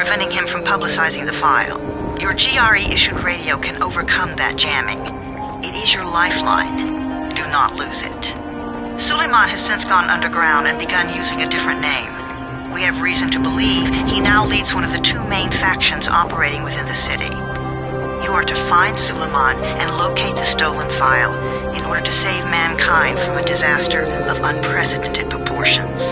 preventing him from publicizing the file. Your GRE-issued radio can overcome that jamming. It is your lifeline. Do not lose it. Suleiman has since gone underground and begun using a different name. We have reason to believe he now leads one of the two main factions operating within the city. You are to find Suleiman and locate the stolen file in order to save mankind from a disaster of unprecedented proportions.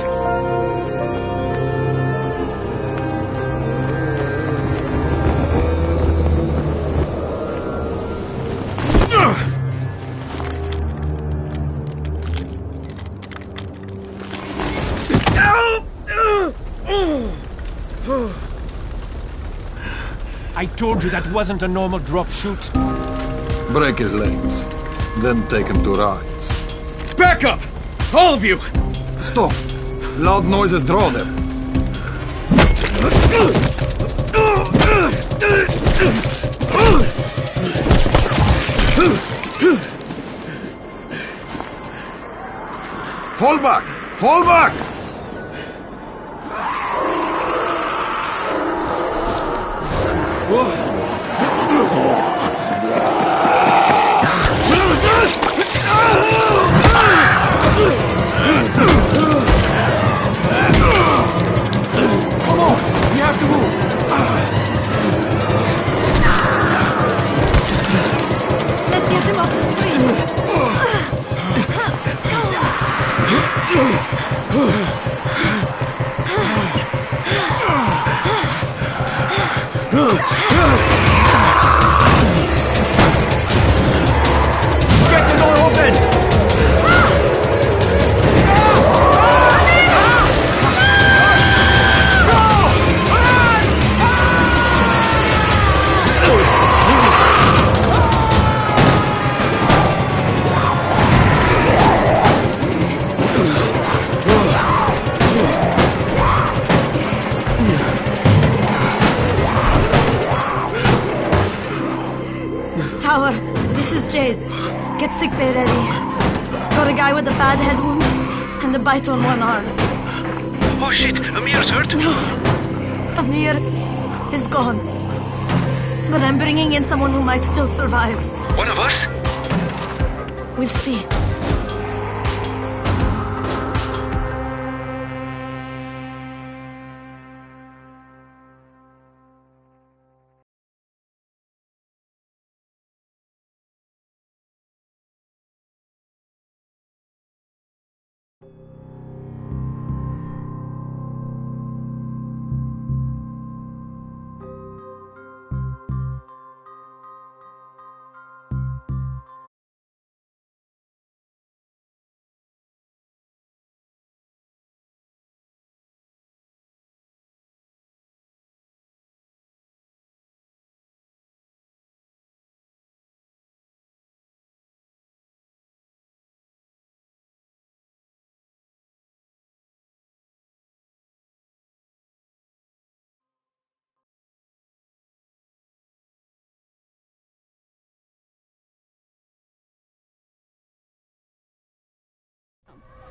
I told you that wasn't a normal drop shoot. Break his legs, then take him to rides. Back up! All of you! Stop! Loud noises draw them. Fall back! Fall back! Come on! We have to move! Let's get him off the street! Get the door open! Tower, this is Jade. Get sickbay ready. Got a guy with a bad head wound and a bite on one arm. Oh shit, Amir's hurt? No, Amir is gone. But I'm bringing in someone who might still survive. One of us? We'll see.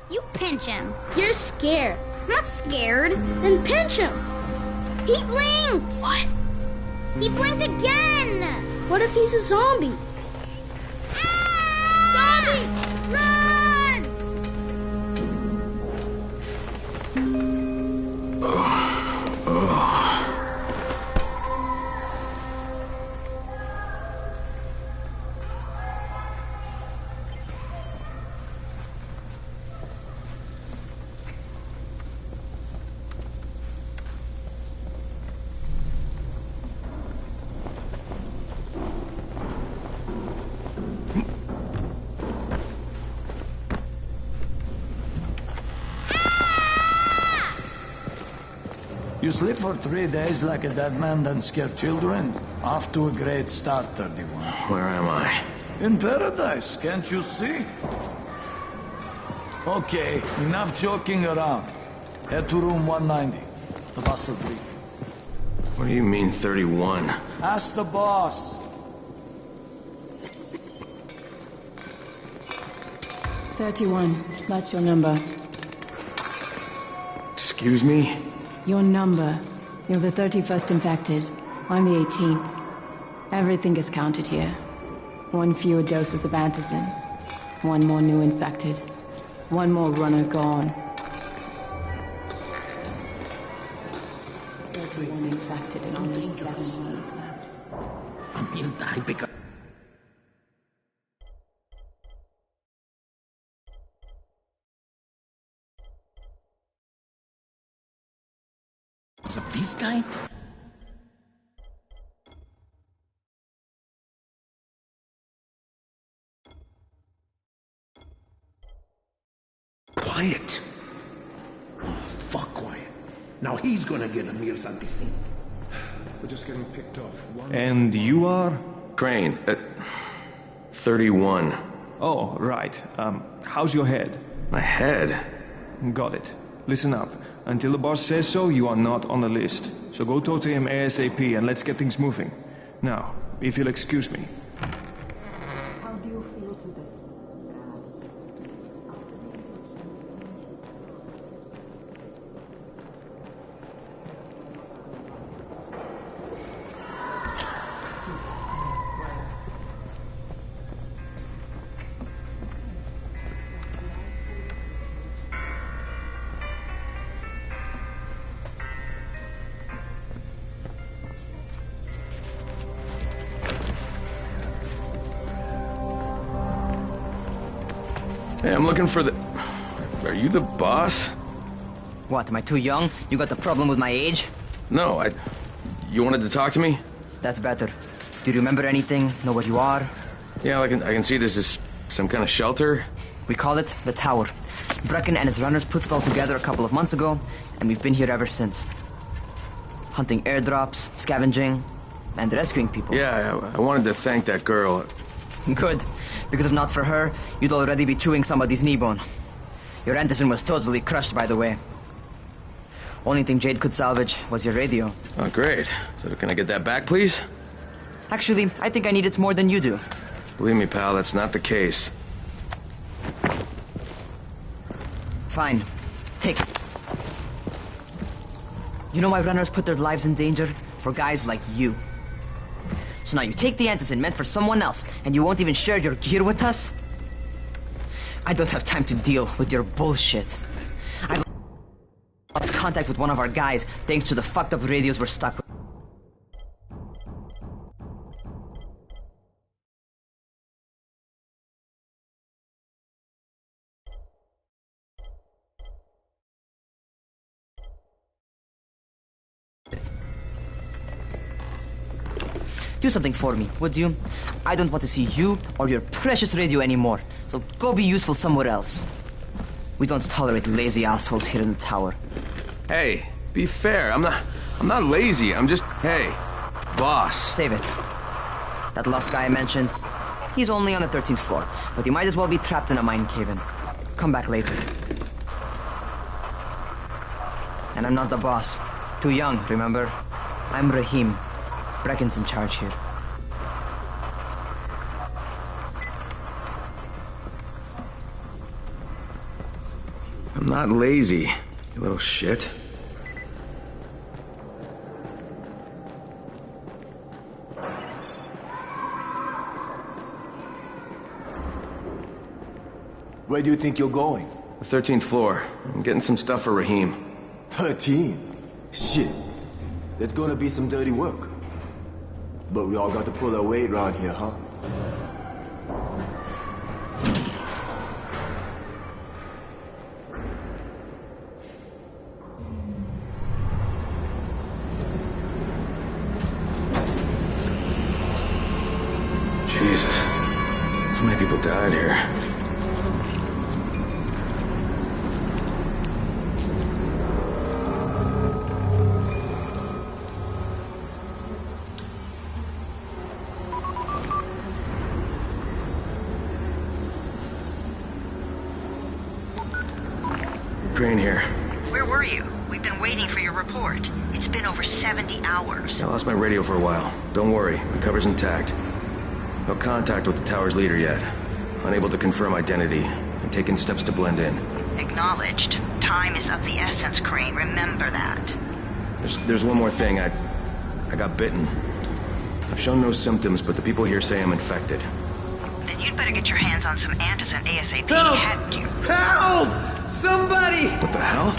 You pinch him. You're scared. I'm not scared. Then pinch him. He blinked. What? He blinked again. What if he's a zombie? Ah! Zombie! Run! You sleep for 3 days like a dead man, then scare children? Off to a great start, 31. Where am I? In paradise, can't you see? Okay, enough joking around. Head to room 190. The boss will brief you. What do you mean, 31? Ask the boss. 31, that's your number. Excuse me? Your number. You're the 31st infected. I'm the 18th. Everything is counted here. One fewer doses of antizin. One more new infected. One more runner gone. 31 infected and only 7 lives left. Of this guy? Quiet. Oh, fuck quiet. Now he's gonna get Amir's anti-scene. We're just getting picked off. And you are? Crane, 31. Oh, right. How's your head? My head? Got it. Listen up. Until the boss says so, you are not on the list. So go talk to him ASAP and let's get things moving. Now, if you'll excuse me. How do you feel today? Hey, I'm looking for the... Are you the boss? What, am I too young? You got the problem with my age? No, You wanted to talk to me? That's better. Do you remember anything? Know what you are? Yeah, I can see this is some kind of shelter. We call it the Tower. Brecken and his runners put it all together a couple of months ago, and we've been here ever since. Hunting airdrops, scavenging, and rescuing people. Yeah, I wanted to thank that girl. Good, because if not for her, you'd already be chewing somebody's knee bone. Your antizin was totally crushed, by the way. Only thing Jade could salvage was your radio. Oh, great. So can I get that back, please? Actually, I think I need it more than you do. Believe me, pal, that's not the case. Fine. Take it. You know why runners put their lives in danger? For guys like you. So now you take the antizin meant for someone else, and you won't even share your gear with us? I don't have time to deal with your bullshit. I've lost contact with one of our guys thanks to the fucked up radios we're stuck with. Do something for me, would you? I don't want to see you or your precious radio anymore, so go be useful somewhere else. We don't tolerate lazy assholes here in the tower. Hey, be fair. I'm not lazy. I'm just, hey, boss. Save it. That last guy I mentioned, he's only on the 13th floor, but he might as well be trapped in a mine cave-in. Come back later. And I'm not the boss. Too young, remember? I'm Rahim. Brecken's in charge here. I'm not lazy, you little shit. Where do you think you're going? The 13th floor. I'm getting some stuff for Rahim. 13? Shit. There's gonna be some dirty work. But we all got to pull our weight around here, huh? Jesus. How many people died here? Crane here. Where were you? We've been waiting for your report. It's been over 70 hours. I lost my radio for a while. Don't worry, the cover's intact. No contact with the tower's leader yet. Unable to confirm identity, and taking steps to blend in. Acknowledged. Time is of the essence, Crane. Remember that. There's one more thing. I got bitten. I've shown no symptoms, but the people here say I'm infected. Then you'd better get your hands on some antizin ASAP, Help! hadn't you? Help! Somebody! What the hell?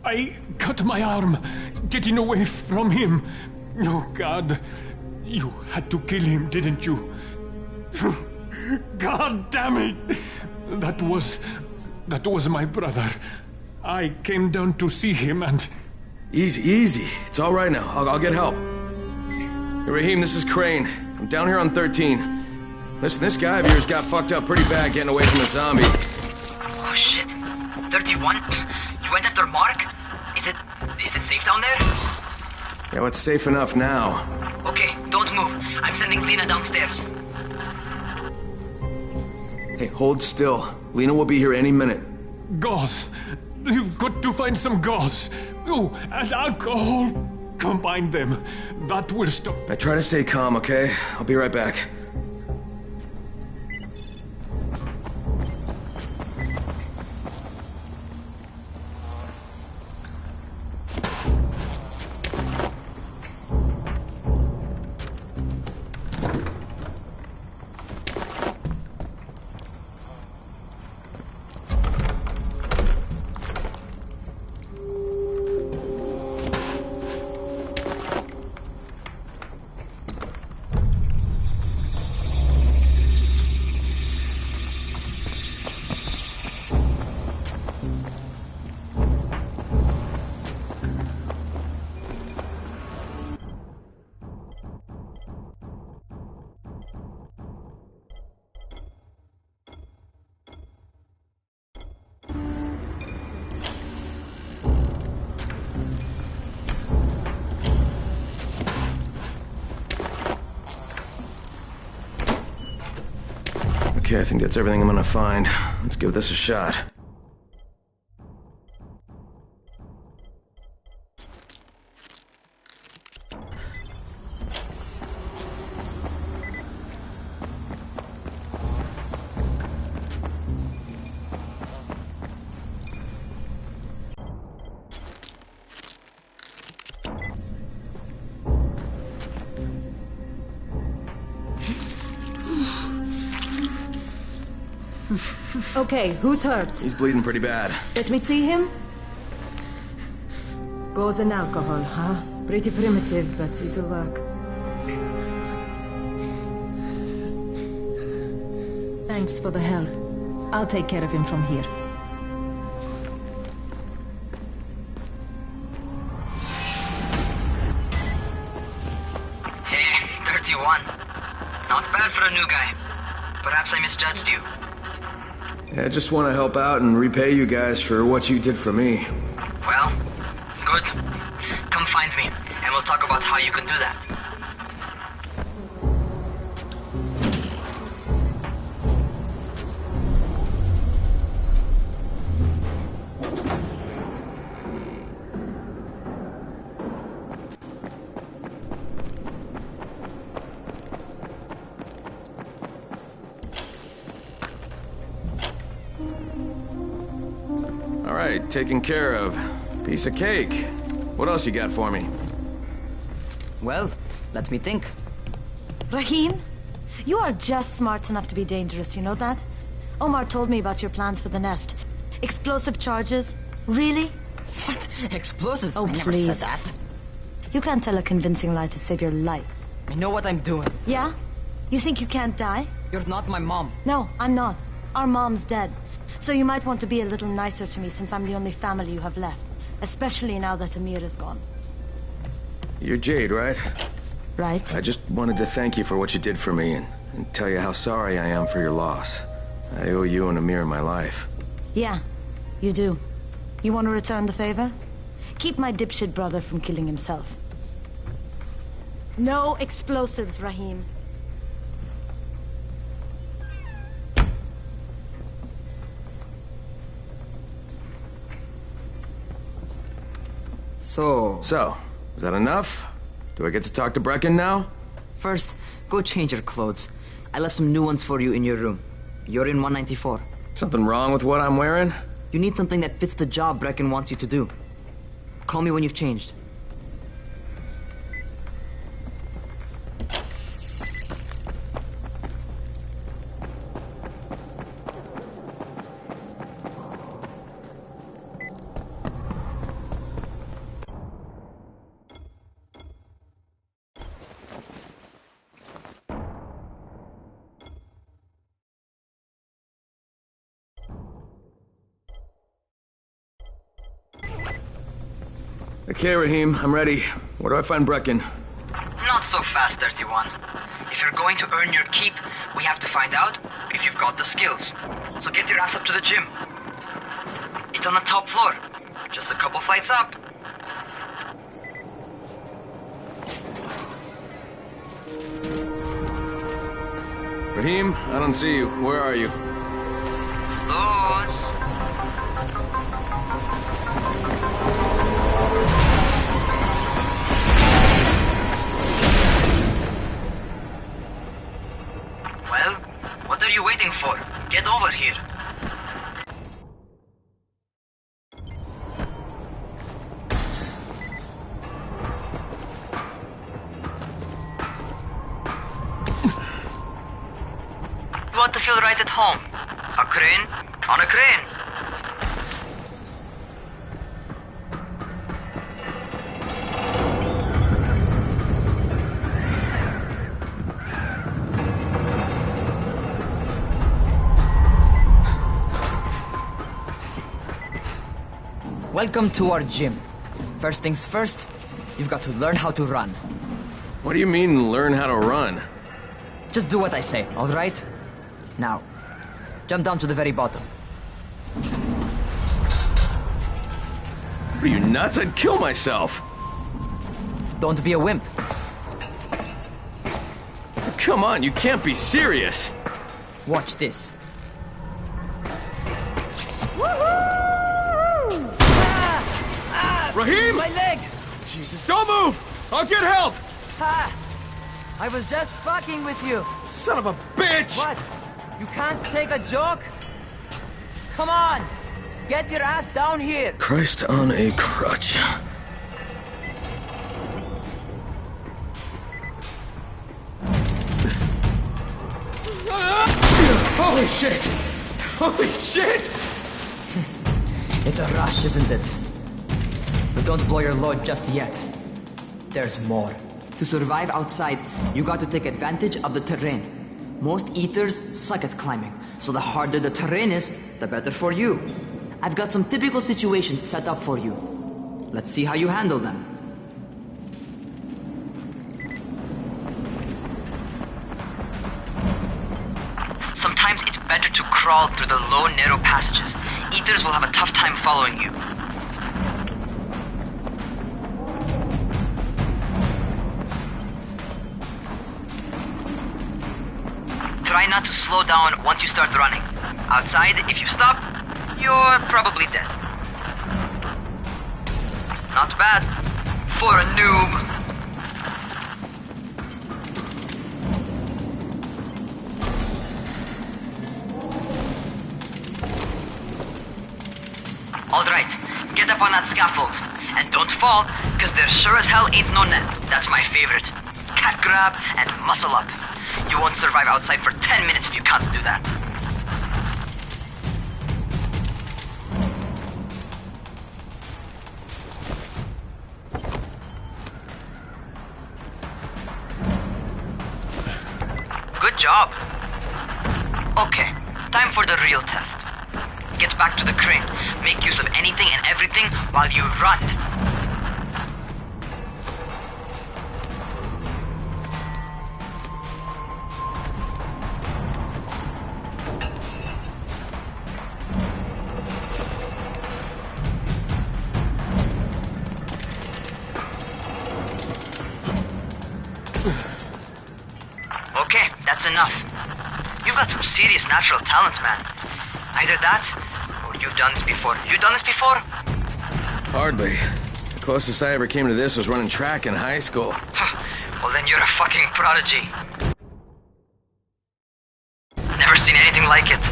I cut my arm, getting away from him. Oh, God. You had to kill him, didn't you? God damn it! That was my brother. I came down to see him and... Easy. It's all right now. I'll get help. Hey, Raheem, this is Crane. I'm down here on 13. Listen, this guy of yours got fucked up pretty bad getting away from a zombie. Oh, shit. 31? You went after Mark? Is it safe down there? Yeah, it's safe enough now. Okay, don't move. I'm sending Lena downstairs. Hey, hold still. Lena will be here any minute. Gauze. You've got to find some gauze. Oh, and alcohol. Combine them. That will stop... I try to stay calm, okay? I'll be right back. Okay, I think that's everything I'm gonna find. Let's give this a shot. Okay, who's hurt? He's bleeding pretty bad. Let me see him. Gauze and alcohol, huh? Pretty primitive, but it'll work. Thanks for the help. I'll take care of him from here. Hey, 31. Not bad for a new guy. Perhaps I misjudged you. Yeah, I just want to help out and repay you guys for what you did for me. Well, good. Come find me, and we'll talk about how you can do that. Alright, taken care of. Piece of cake. What else you got for me? Well, let me think. Raheem, you are just smart enough to be dangerous, you know that? Omar told me about your plans for the nest. Explosive charges? Really? What? Explosives? Oh, I never please. said that. You can't tell a convincing lie to save your life. I know what I'm doing. Yeah? You think you can't die? You're not my mom. No, I'm not. Our mom's dead. So you might want to be a little nicer to me since I'm the only family you have left. Especially now that Amir is gone. You're Jade, right? Right. I just wanted to thank you for what you did for me and tell you how sorry I am for your loss. I owe you and Amir my life. Yeah, you do. You want to return the favor? Keep my dipshit brother from killing himself. No explosives, Raheem. So, is that enough? Do I get to talk to Brecken now? first, go change your clothes. I left some new ones for you in your room. You're in 194. Something wrong with what I'm wearing? You need something that fits the job Brecken wants you to do. Call me when you've changed. Okay, Rahim, I'm ready. Where do I find Brecken? Not so fast, 31. If you're going to earn your keep, we have to find out if you've got the skills. So get your ass up to the gym. It's on the top floor. Just a couple flights up. Rahim, I don't see you. Where are you? Luz. Well, what are you waiting for? Get over here. You want to feel right at home. A crane on a crane. Welcome to our gym. First things first, you've got to learn how to run. What do you mean, learn how to run? Just do what I say, all right? Now, jump down to the very bottom. Are you nuts? I'd kill myself. Don't be a wimp. Come on, you can't be serious. Watch this. Rahim! My leg! Jesus, don't move! I'll get help! Ha! I was just fucking with you. Son of a bitch! What? You can't take a joke? Come on! Get your ass down here! Christ on a crutch. Holy shit! Holy shit! It's a rush, isn't it? But don't blow your load just yet. There's more. To survive outside, you got to take advantage of the terrain. Most eaters suck at climbing, so the harder the terrain is, the better for you. I've got some typical situations set up for you. Let's see how you handle them. Sometimes it's better to crawl through the low, narrow passages. Eaters will have a tough time following you. Try not to slow down once you start running. Outside, if you stop, you're probably dead. Not bad for a noob. Alright, get up on that scaffold. And don't fall, because there sure as hell ain't no net. That's my favorite. Cat grab and muscle up. You won't survive outside for 10 minutes if you can't do that. Good job. Okay, time for the real test. Get back to the crane. Make use of anything and everything while you run. Okay, that's enough. You've got some serious natural talent, man. Either that, or you've done this before. You done this before? Hardly. Closest I ever came to this was running track in high school. Well, then you're a fucking prodigy. Never seen anything like it.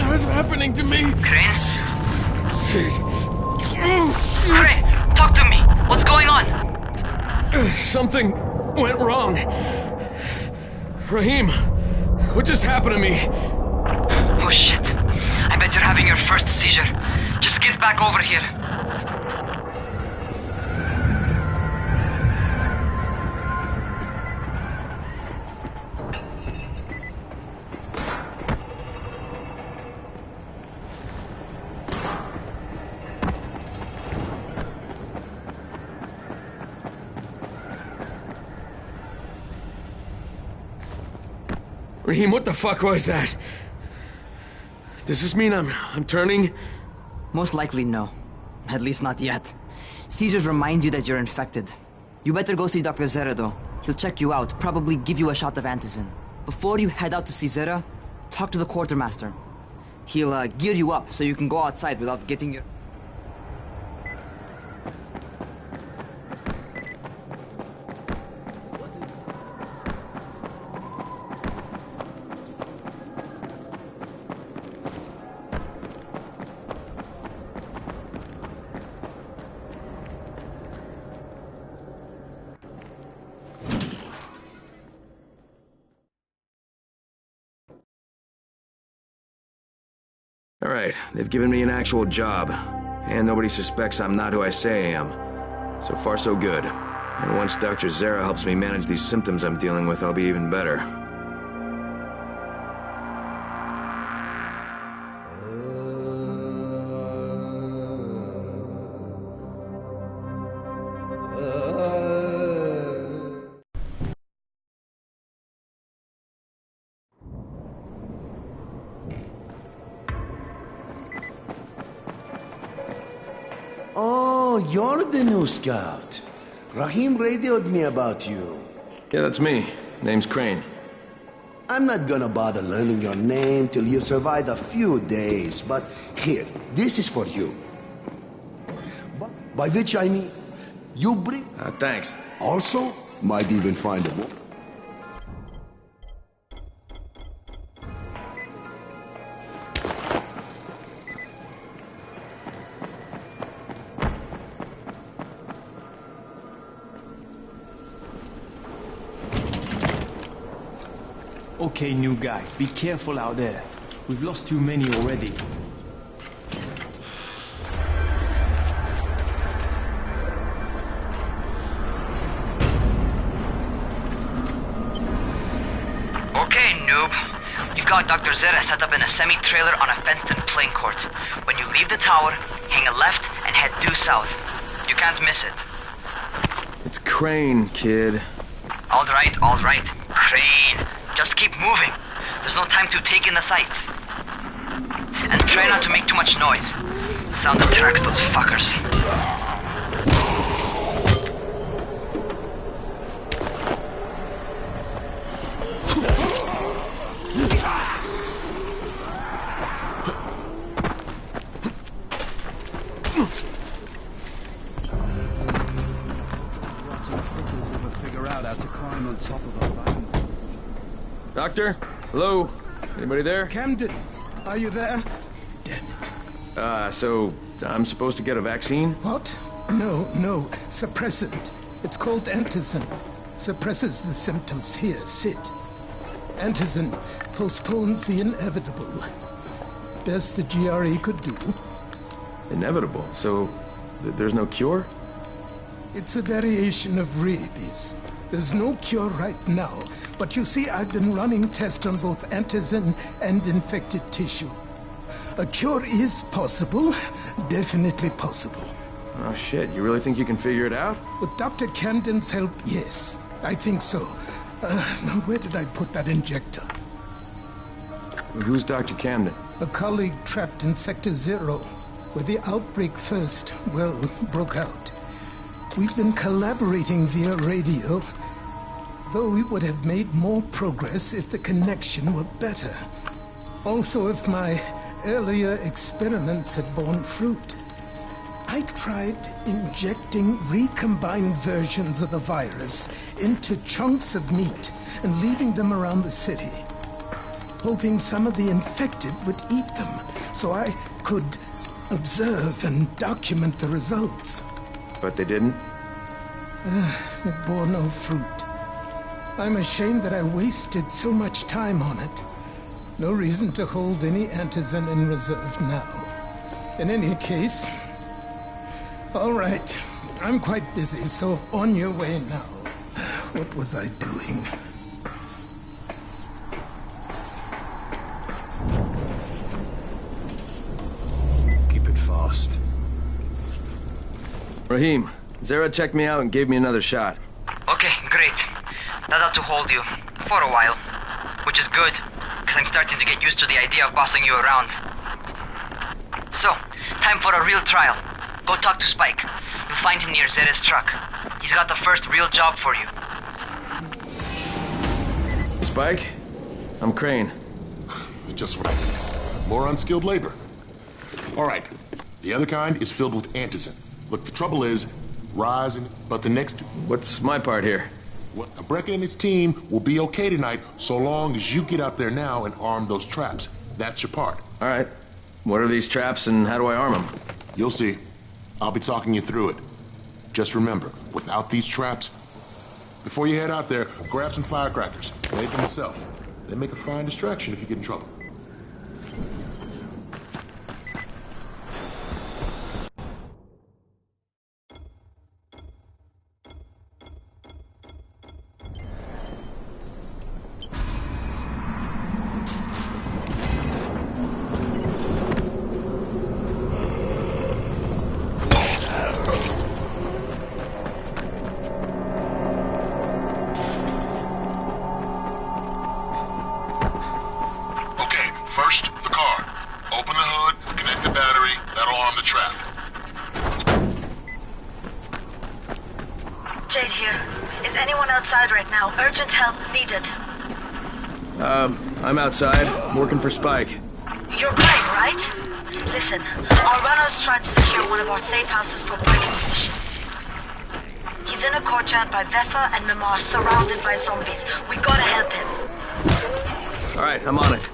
What's happening to me? Crane? Shit. Crane, talk to me. What's going on? Something went wrong. Raheem, what just happened to me? Oh shit. I bet you're having your first seizure. Just get back over here. Raheem, what the fuck was that? Does this mean I'm turning? Most likely no. At least not yet. Seizures remind you that you're infected. You better go see Dr. Zera though. He'll check you out, probably give you a shot of antizin. Before you head out to see Zera, talk to the quartermaster. He'll gear you up so you can go outside without getting your... All right, they've given me an actual job, and nobody suspects I'm not who I say I am. So far, so good. And once Dr. Zera helps me manage these symptoms I'm dealing with, I'll be even better. Oh, you're the new scout. Raheem radioed me about you. Yeah, that's me. Name's Crane. I'm not gonna bother learning your name till you survive a few days, but here, this is for you. By which I mean, you bring... Thanks. Also, might even find a book. Okay, new guy, be careful out there. We've lost too many already. Okay, noob. You've got Dr. Zera set up in a semi-trailer on a fenced-in playing court. When you leave the tower, hang a left and head due south. You can't miss it. It's Crane, kid. All right. Crane. Just keep moving. There's no time to take in the sights. And try not to make too much noise. Sound attracts those fuckers. Doctor? Hello? Anybody there? Camden, are you there? Damn it. So I'm supposed to get a vaccine? What? No. Suppressant. It's called antizin. Suppresses the symptoms. Here, sit. Antizin postpones the inevitable. Best the GRE could do. Inevitable? So there's no cure? It's a variation of rabies. There's no cure right now. But you see, I've been running tests on both antizin and infected tissue. A cure is possible. Definitely possible. Oh shit, you really think you can figure it out? With Dr. Camden's help, yes. I think so. Now where did I put that injector? Who's Dr. Camden? A colleague trapped in Sector 0, where the outbreak first, broke out. We've been collaborating via radio, though we would have made more progress if the connection were better. Also, if my earlier experiments had borne fruit. I tried injecting recombined versions of the virus into chunks of meat and leaving them around the city, hoping some of the infected would eat them so I could observe and document the results. But they didn't? It bore no fruit. I'm ashamed that I wasted so much time on it. No reason to hold any antizin in reserve now. In any case... All right. I'm quite busy, so on your way now. What was I doing? Keep it fast. Rahim, Zara checked me out and gave me another shot. Okay, great. That ought to hold you. For a while. Which is good, because I'm starting to get used to the idea of bossing you around. So, time for a real trial. Go talk to Spike. You'll find him near Zera's truck. He's got the first real job for you. Spike? I'm Crane. Just what I need. More unskilled labor. All right. The other kind is filled with antizin. Look, the trouble is, rising, but the next... What's my part here? Brecken and his team will be okay tonight, so long as you get out there now and arm those traps. That's your part. All right. What are these traps and how do I arm them? You'll see. I'll be talking you through it. Just remember, without these traps, before you head out there, grab some firecrackers. Make them yourself. They make a fine distraction if you get in trouble. First, the car. Open the hood, connect the battery, that'll arm the trap. Jade here. Is anyone outside right now? Urgent help needed. I'm outside, working for Spike. You're Crane, right? Listen, our runner's trying to secure one of our safe houses for Brecken's mission. He's in a courtyard by Vefa and Mimar, surrounded by zombies. We gotta help him. All right, I'm on it.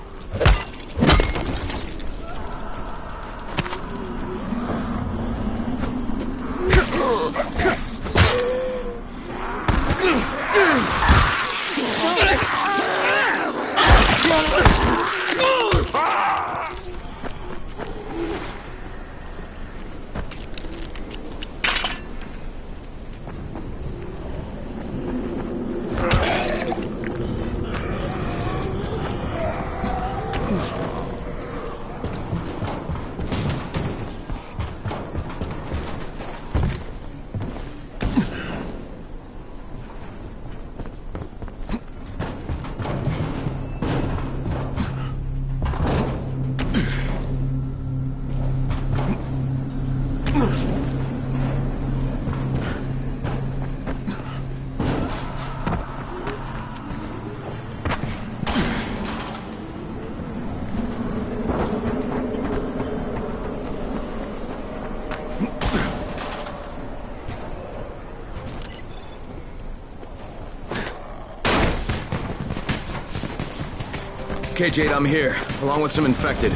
Okay, Jade, I'm here, along with some infected.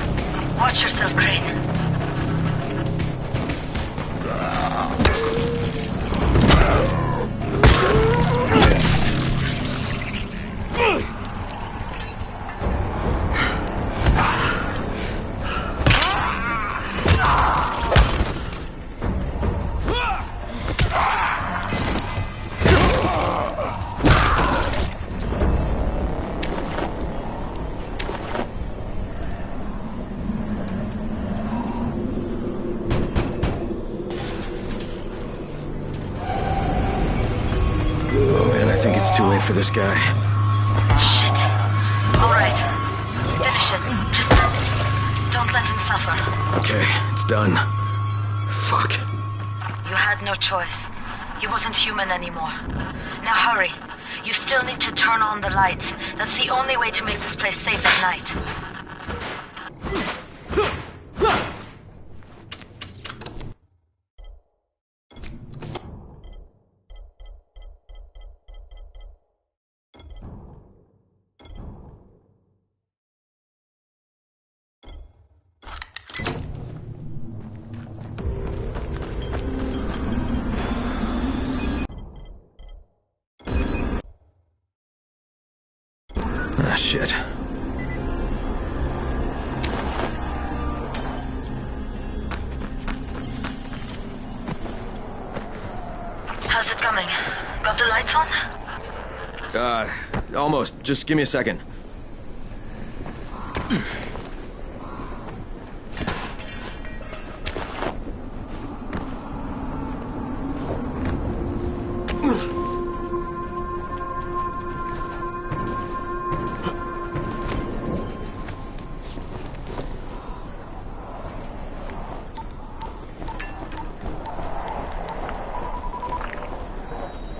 Watch yourself, Crane. Too late for this guy. Shit. All right. Finish it. Just don't let him suffer. Okay, it's done. Fuck. You had no choice. He wasn't human anymore. Now hurry. You still need to turn on the lights. That's the only way to make this place safe at night. down? Almost. Just give me a second.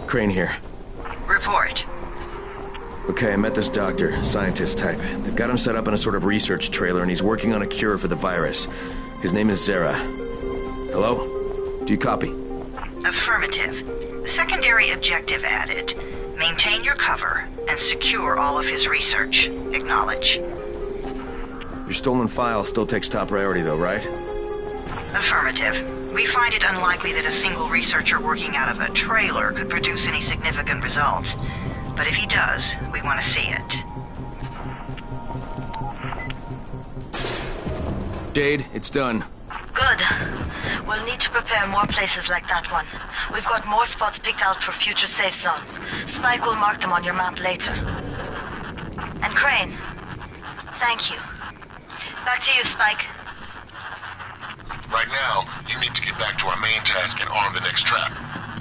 Crane here. Report. Okay, I met this doctor, scientist type. They've got him set up in a sort of research trailer, and he's working on a cure for the virus. His name is Zera. Hello? Do you copy? Affirmative. Secondary objective added. Maintain your cover and secure all of his research. Acknowledge. Your stolen file still takes top priority, though, right? Affirmative. We find it unlikely that a single researcher working out of a trailer could produce any significant results. But if he does, we want to see it. Jade, it's done. Good. We'll need to prepare more places like that one. We've got more spots picked out for future safe zones. Spike will mark them on your map later. And Crane, thank you. Back to you, Spike. Right now, you need to get back to our main task and arm the next trap.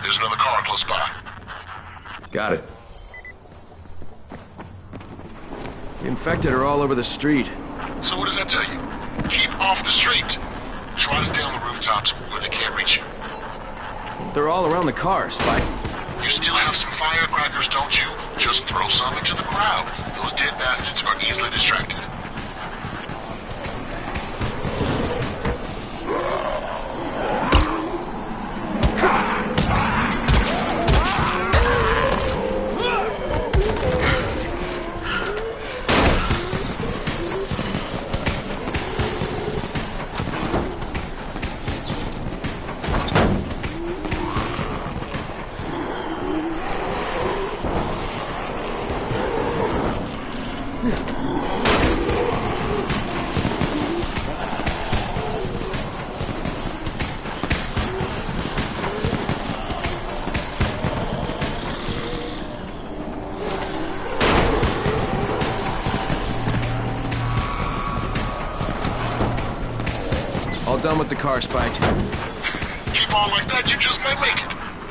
There's another car close by. Got it. The infected are all over the street. So what does that tell you? Keep off the street. Try to stay on the rooftops where they can't reach you. They're all around the car, Spike. You still have some firecrackers, don't you? Just throw some into the crowd. Those dead bastards are easily distracted. All done with the car, Spike. Keep on like that, you just might make it.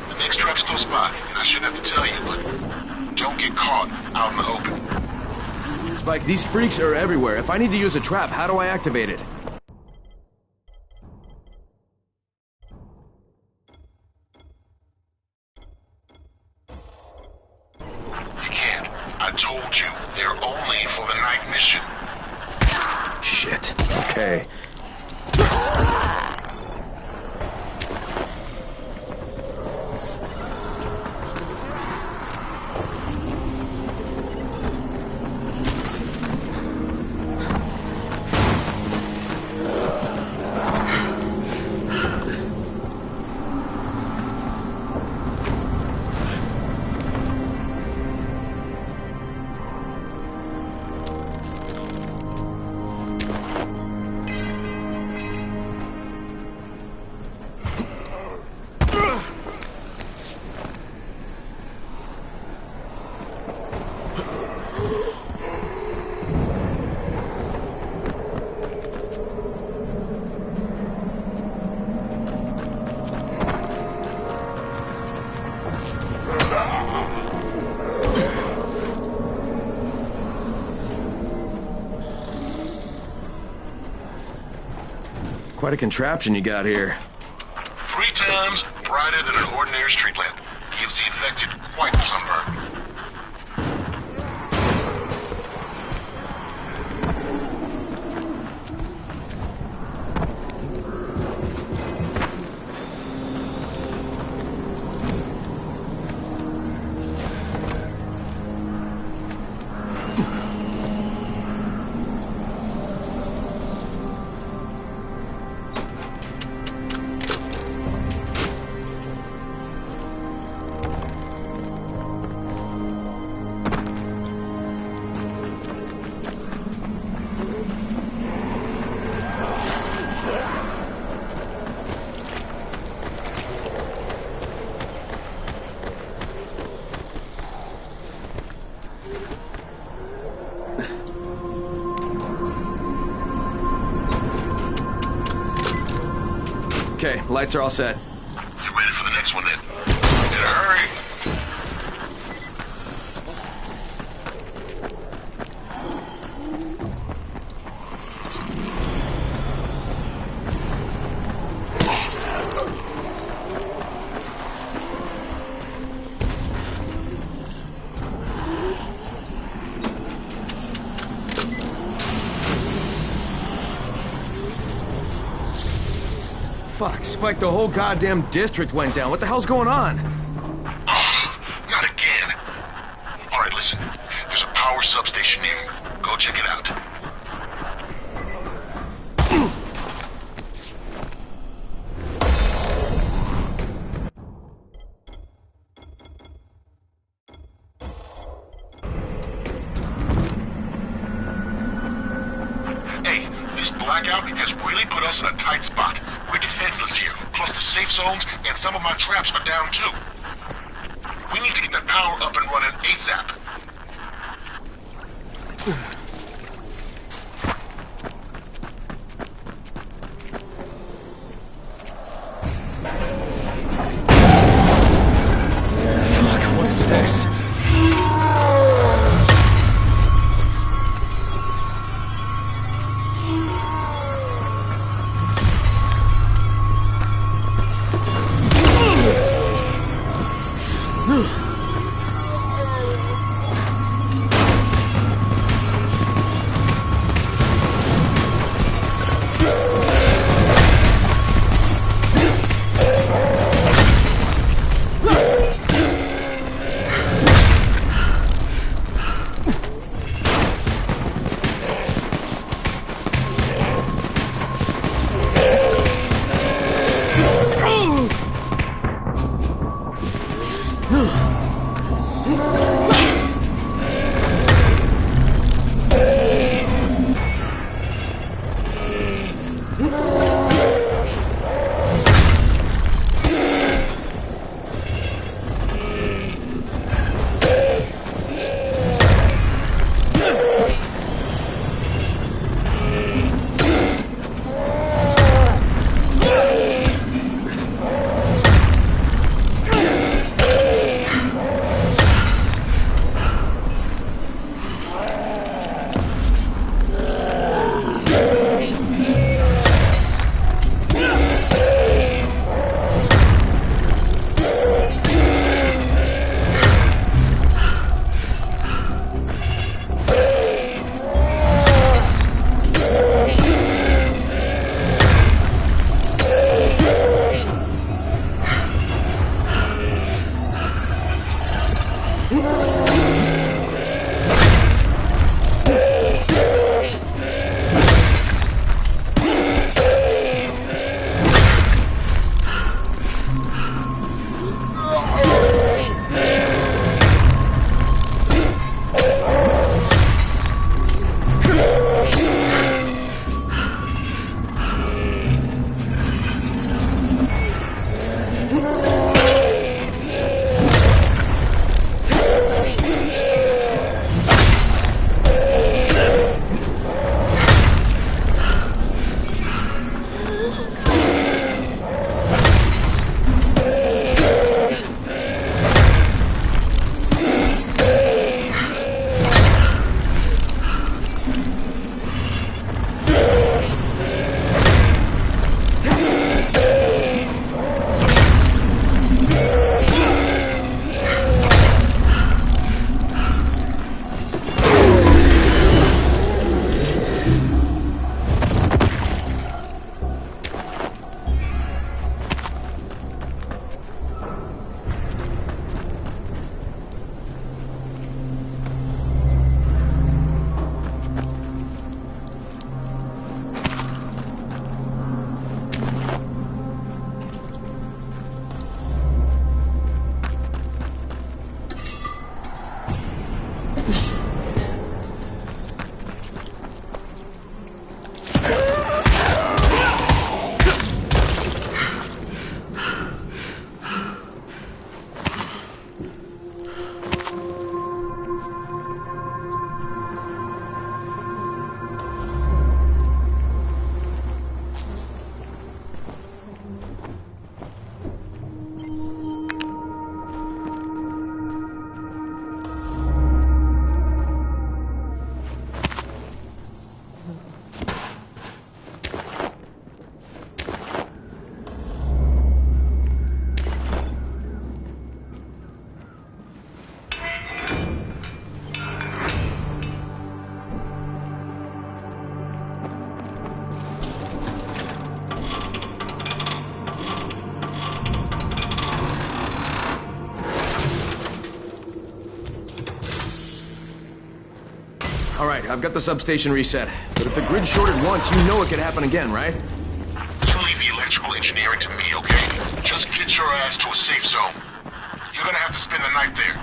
The next trap's close by, and I shouldn't have to tell you, but don't get caught out in the open. Spike, these freaks are everywhere. If I need to use a trap, how do I activate it? You can't. I told you, they're only for the night mission. Shit. Okay. Quite a contraption you got here. 3 times brighter than an ordinary street lamp. Gives the infected quite the sunburn. Okay, lights are all set. You ready for the next one then? In a hurry. Fuck, Spike, the whole goddamn district went down. What the hell's going on? Oh, not again. All right, listen. There's a power substation here. Go check it out. Hey, this blackout has really put us in a tight spot. We're defenseless here. Plus the safe zones and some of my traps are down too. We need to get that power up and running ASAP. Fuck, what is this? Alright, I've got the substation reset. But if the grid's shorted once, you know it could happen again, right? You leave the electrical engineering to me, okay? Just get your ass to a safe zone. You're gonna have to spend the night there.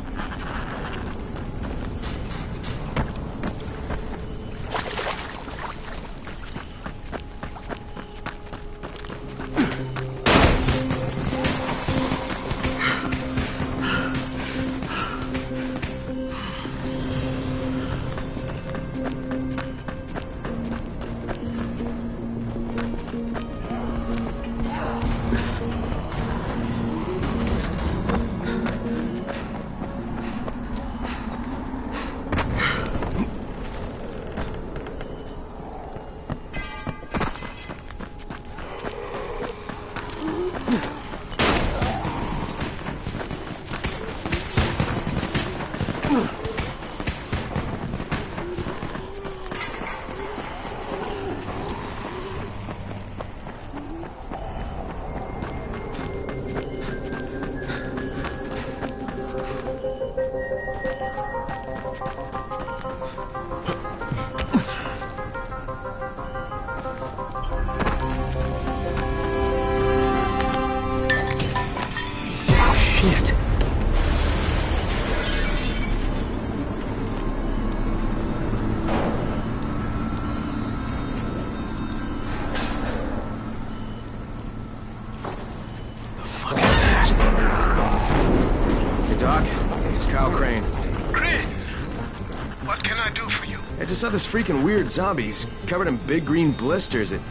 I just saw this freaking weird zombie. He's covered in big green blisters. It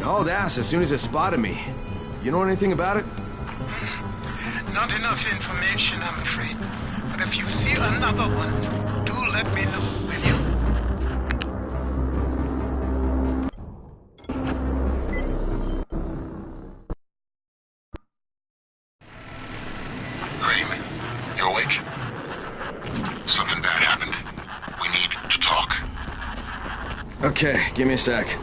hauled ass as soon as it spotted me. You know anything about it? Not enough information, I'm afraid. But if you see another one, do let me know, will you? Kramer, you awake? Something bad happened. We need to talk. Okay, give me a sec.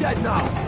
dead now!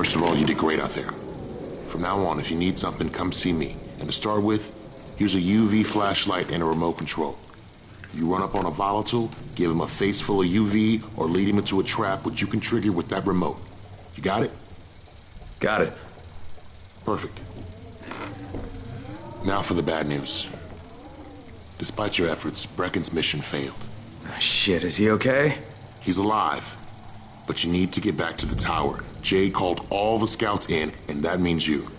First of all, you did great out there. From now on, if you need something, come see me. And to start with, here's a UV flashlight and a remote control. You run up on a volatile, give him a face full of UV, or lead him into a trap which you can trigger with that remote. You got it? Got it. Perfect. Now for the bad news. Despite your efforts, Brecken's mission failed. Shit, is he okay? He's alive. But you need to get back to the tower. Jade called all the scouts in, and that means you.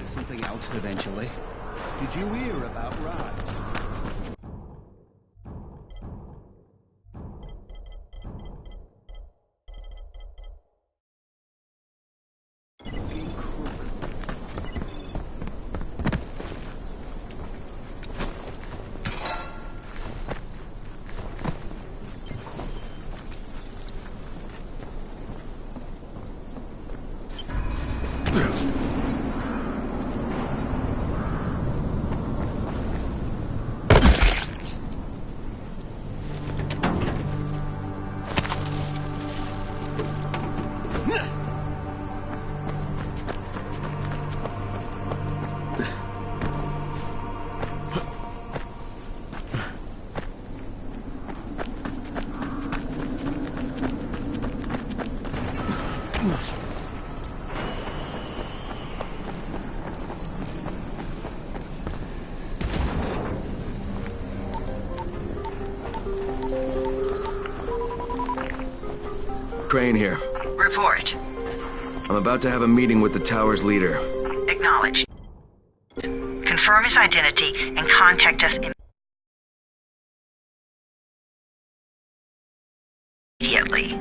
Something out eventually. Did you hear about Rise? Crane here. Report. I'm about to have a meeting with the tower's leader. Acknowledged. Confirm his identity and contact us immediately.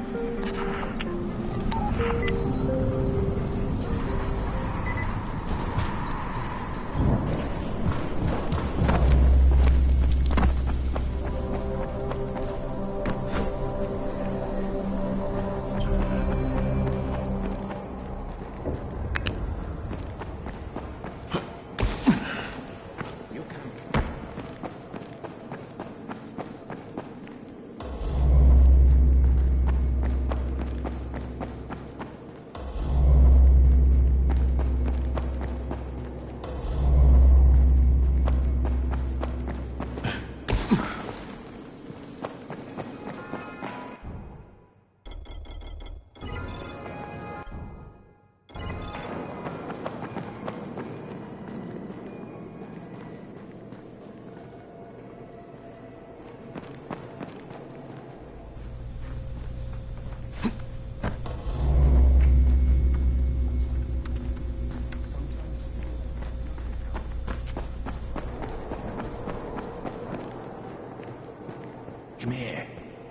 Come here.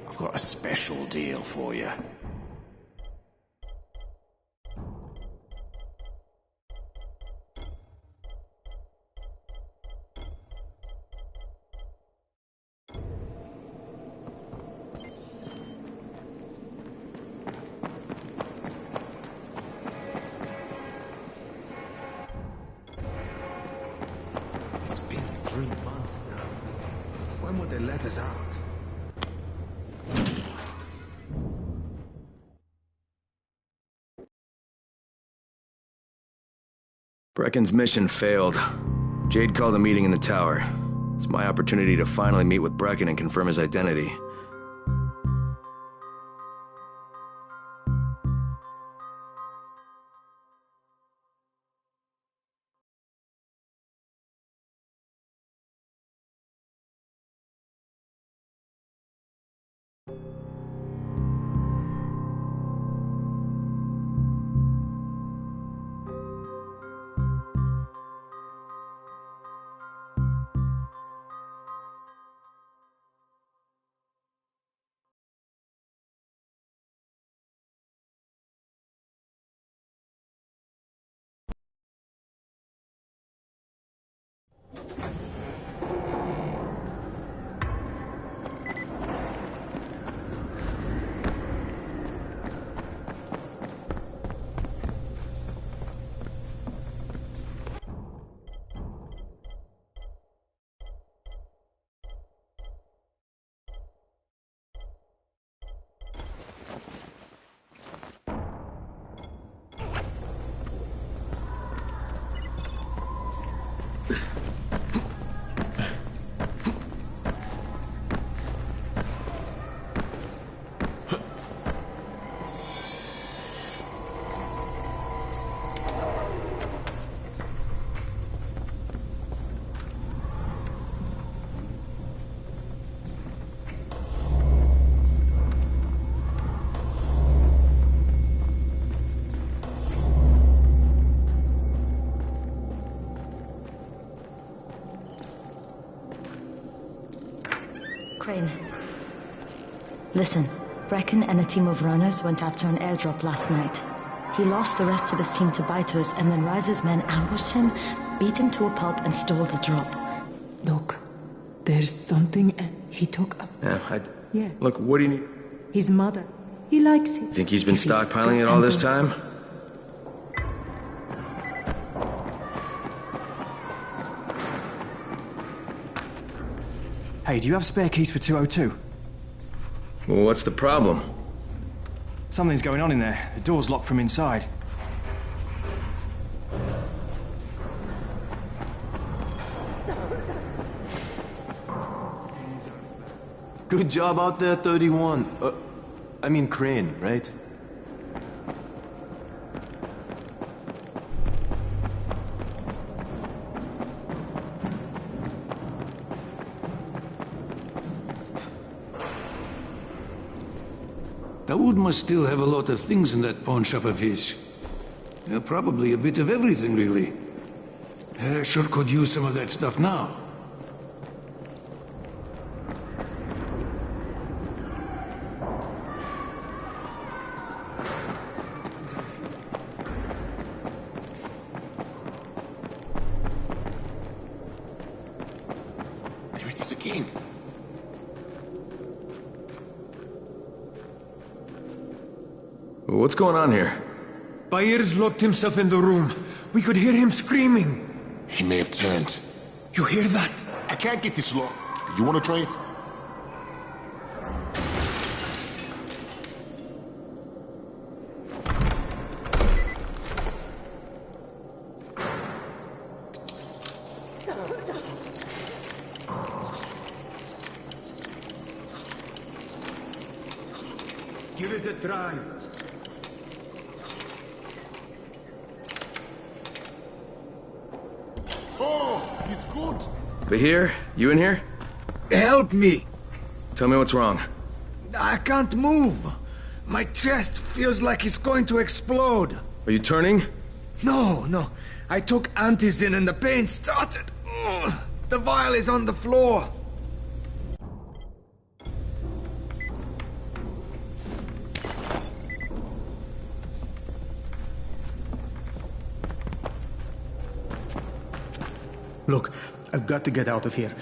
I've got a special deal for you. It's been 3 months now. When will they let us out? Brecken's mission failed. Jade called a meeting in the tower. It's my opportunity to finally meet with Brecken and confirm his identity. Crane. Listen, Brecken and a team of runners went after an airdrop last night. He lost the rest of his team to biters, and then Rise's men ambushed him, beat him to a pulp, and stole the drop. Look, there's something he took up. Yeah. Look, what do you need? His mother. He likes it. Think he's been stockpiling it all this time? Hey, do you have spare keys for 202? Well, what's the problem? Something's going on in there. The door's locked from inside. Good job out there, 31. I mean Crane, right? Dawood must still have a lot of things in that pawn shop of his. Probably a bit of everything, really. Sure could use some of that stuff now. There it is again. What's going on here? Byers locked himself in the room. We could hear him screaming. He may have turned. You hear that? I can't get this locked. You want to try it? Give it a try. Oh, he's good. Bahir, you in here? Help me. Tell me what's wrong. I can't move. My chest feels like it's going to explode. Are you turning? No. I took antizin and the pain started. Ugh. The vial is on the floor. Look, I've got to get out of here.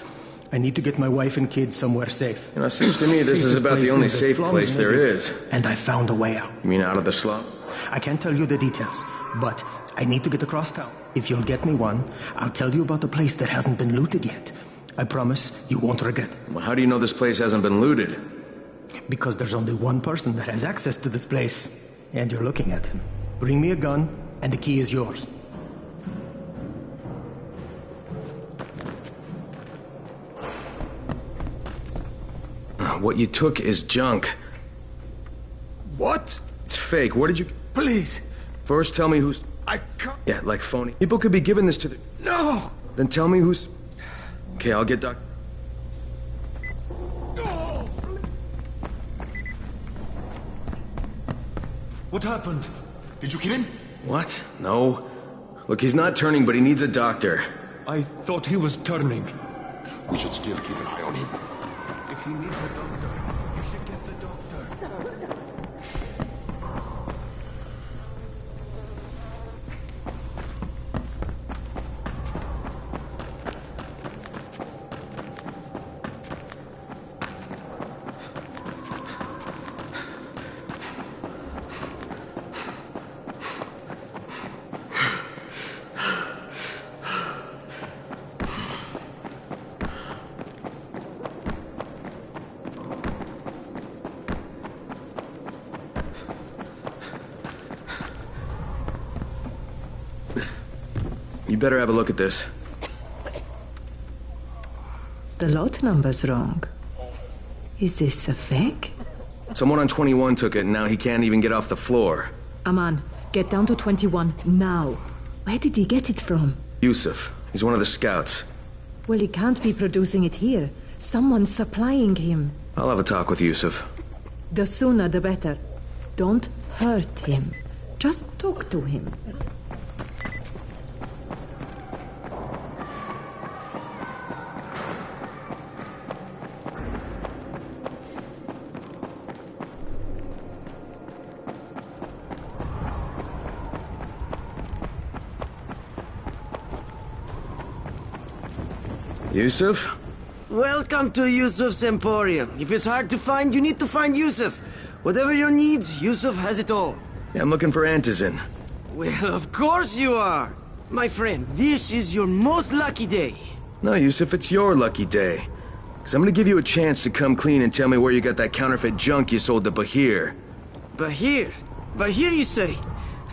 I need to get my wife and kids somewhere safe. You know, it seems to me this is about the only safe place there is. And I found a way out. You mean out of the slum? I can't tell you the details, but I need to get across town. If you'll get me one, I'll tell you about the place that hasn't been looted yet. I promise you won't regret it. Well, how do you know this place hasn't been looted? Because there's only one person that has access to this place, and you're looking at him. Bring me a gun, and the key is yours. What you took is junk. What? It's fake. Where did you... Please. First, tell me who's... I can't... Yeah, like phony. People could be giving this to the... No! Then tell me who's... Okay, I'll get Doc... No! What happened? Did you kill him? What? No. Look, he's not turning, but he needs a doctor. I thought he was turning. We should still keep an eye on him. If he needs a doctor, you should get the doctor. You better have a look at this. The lot number's wrong. Is this a fake? Someone on 21 took it, and now he can't even get off the floor. Aman, get down to 21 now. Where did he get it from? Yusuf. He's one of the scouts. Well, he can't be producing it here. Someone's supplying him. I'll have a talk with Yusuf. The sooner the better. Don't hurt him. Just talk to him. Yusuf? Welcome to Yusuf's Emporium. If it's hard to find, you need to find Yusuf. Whatever your needs, Yusuf has it all. Yeah, I'm looking for Antizin. Well, of course you are. My friend, this is your most lucky day. No, Yusuf, it's your lucky day. Because I'm gonna give you a chance to come clean and tell me where you got that counterfeit junk you sold to Bahir. Bahir? Bahir, you say?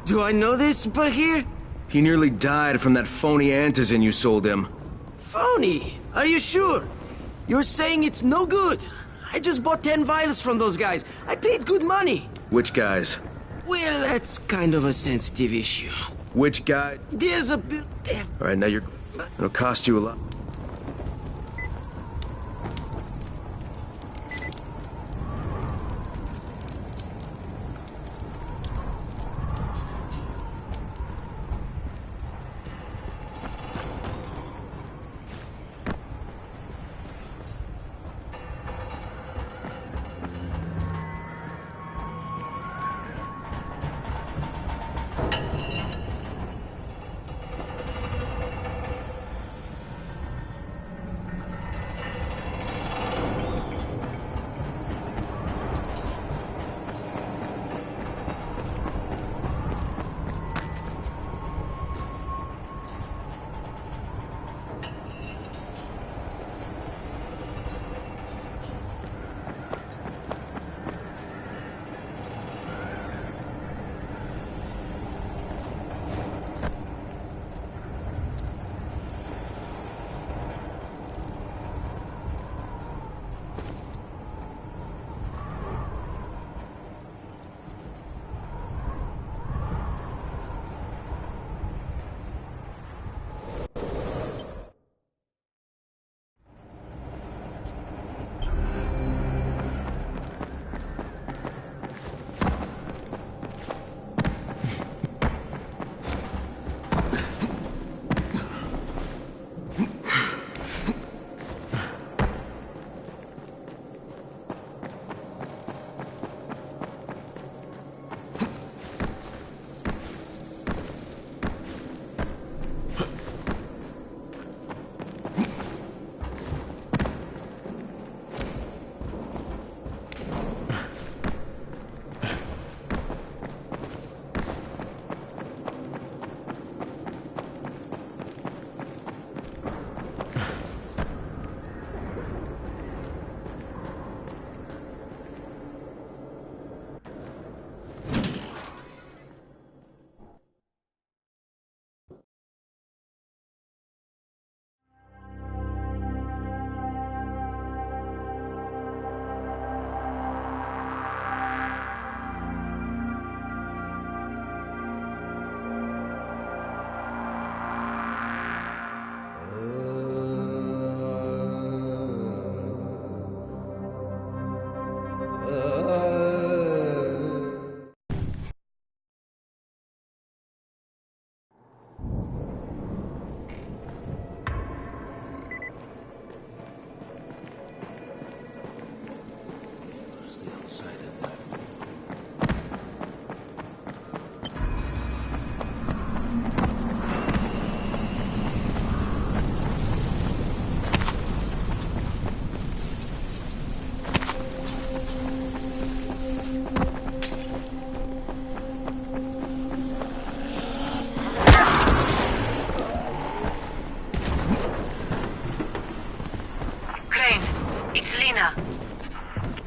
Do I know this, Bahir? He nearly died from that phony Antizin you sold him. Phony? Are you sure? You're saying it's no good? I just bought 10 vials from those guys. I paid good money. Which guys? Well, that's kind of a sensitive issue. Which guy? There's a bit... Alright, now you're... It'll cost you a lot.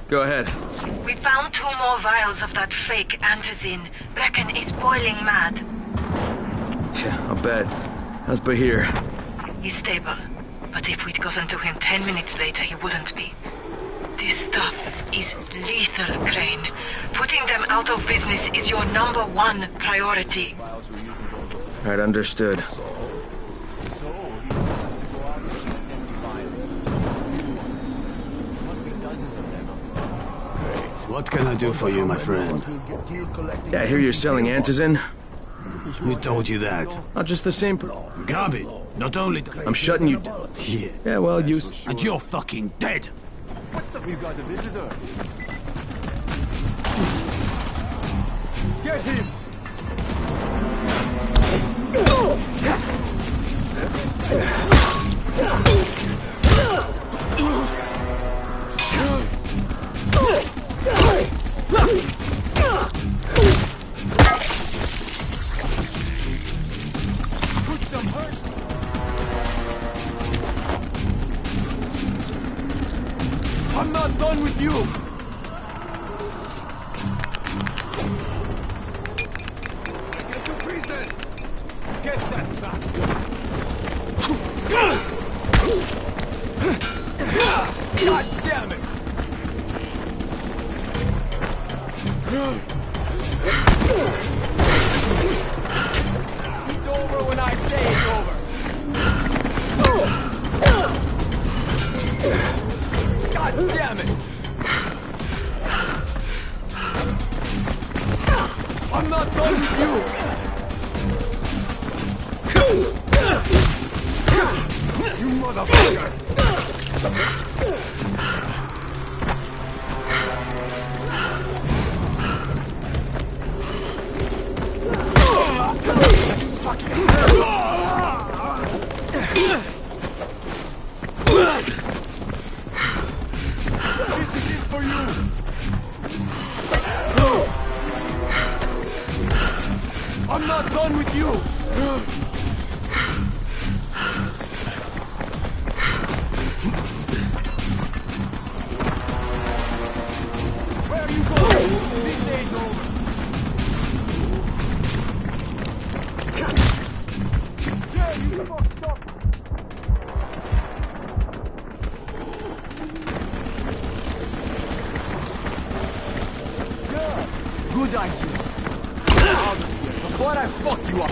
Go ahead. We found 2 more vials of that fake Antizin. Brecken is boiling mad. Yeah, I'll bet. How's Bahir? He's stable. But if we'd gotten to him 10 minutes later, he wouldn't be. This stuff is lethal, Crane. Putting them out of business is your #1 priority. Alright, understood. What can I do for you, my friend? Yeah, I hear you're selling Antizin. Who told you that? Oh, just the same... Garbage. Not only... I'm shutting you... Yeah. Yeah, well, you... And you're fucking dead. We've got a visitor. Get him! done with you! Get to pieces! Get that bastard! God damn it! It's over when I say it's over! God damn it! I'm not done with you! You motherfucker! This is it for you! I'm not done with you! Where are you going? This day's over! Yeah, you fucked up! Good idea. Out of here before I fuck you up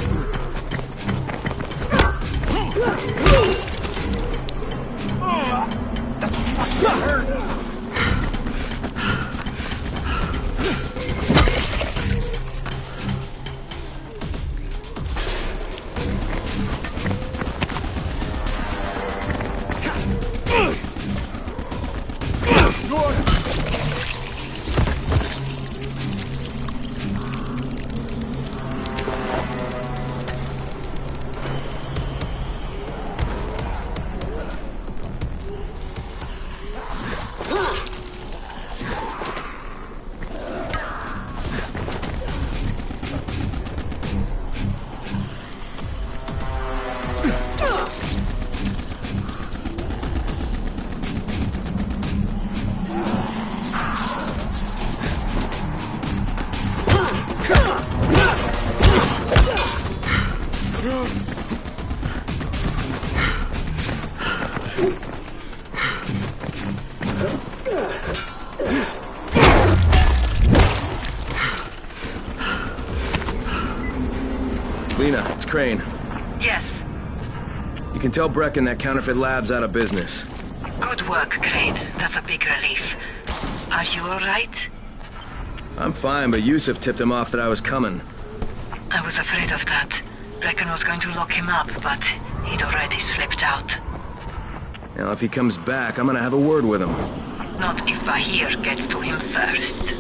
good. That fucking hurt. Lena, it's Crane. Yes. You can tell Brecken that counterfeit lab's out of business. Good work, Crane. That's a big relief. Are you alright? I'm fine, but Yusuf tipped him off that I was coming. I was afraid of that. Brecken was going to lock him up, but he'd already slipped out. Now, if he comes back, I'm gonna have a word with him. Not if Bahir gets to him first.